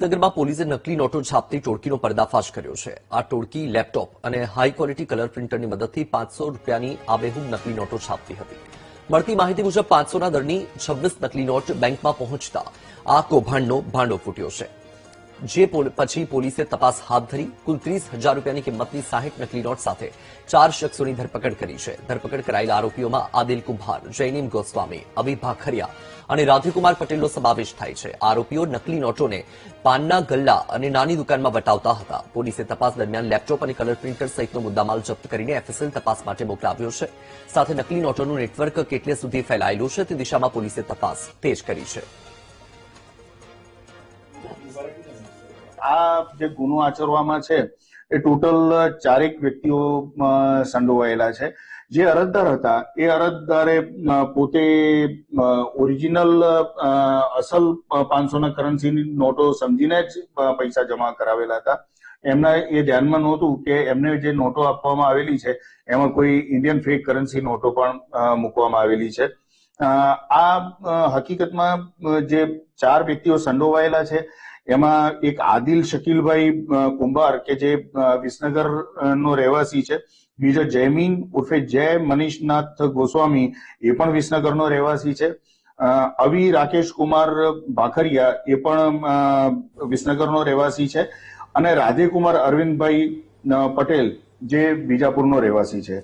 વિસનગરમાં પોલીસે નકલી નોટો છાપતી ટોળકીનો પર્દાફાશ કર્યો છે। આ ટોળકી લેપટોપ અને હાઈ ક્વોલિટી કલર પ્રિન્ટરની મદદથી 500 રૂપિયાની આબેહૂબ નકલી નોટો છાપતી હતી। મળતી માહિતી મુજબ 500ના દરની 26 નકલી નોટ બેંકમાં પહોંચતા આ કૌભાંડનો ભાંડો ફૂટ્યો છે, જે પછી પોલીસે તપાસ હાથ ધરી કુલ 30,000 રૂપિયાની કિંમતની 60 નકલી નોટ સાથે 4 શખ્સોની ધરપકડ કરી છે। ધરપકડ કરાયેલા આરોપીઓમાં આદિલ કુંભાર, જૈનીમ ગોસ્વામી, અભી ભાખરિયા અને રાધેકુમાર પટેલનો સમાવેશ થાય છે। આરોપીઓ નકલી નોટોને પાનના ગલ્લા અને નાની દુકાનમાં વટાવતા હતા। પોલીસે તપાસ દરમિયાન લેપટોપ અને કલર પ્રિન્ટર સહિતનો મુદ્દામાલ જપ્ત કરીને એફએસએલ તપાસ માટે મોકલાવ્યો છે। સાથે નકલી નોટોનું નેટવર્ક કેટલે સુધી ફેલાયેલું છે તે દિશામાં પોલીસે તપાસ તેજ કરી છે। આ જે ગુનો આચરવામાં છે એ ટોટલ 4 વ્યક્તિઓ સંડોવાયેલા છે। જે અરજદાર હતા એ અરજદારે પોતે ઓરિજિનલ અસલ 500ના કરન્સીની નોટો સમજીને જ પૈસા જમા કરાવેલા હતા। એમના એ ધ્યાનમાં નહોતું કે એમને જે નોટો આપવામાં આવેલી છે એમાં કોઈ ઇન્ડિયન ફેક કરન્સી નોટો પણ મૂકવામાં આવેલી છે। આ હકીકતમાં જે 4 વ્યક્તિઓ સંડોવાયેલા છે એમાં એક આદિલ શકીલભાઈ કુંભાર કે જે વિસનગર નો રહેવાસી છે, બીજો જયમીન ઉર્ફે જય મનીષનાથ ગોસ્વામી એ પણ વિસનગરનો રહેવાસી છે, અવી રાકેશ કુમાર ભાખરિયા એ પણ વિસનગરનો રહેવાસી છે અને રાધેકુમાર અરવિંદભાઈ પટેલ જે બીજાપુરનો રહેવાસી છે।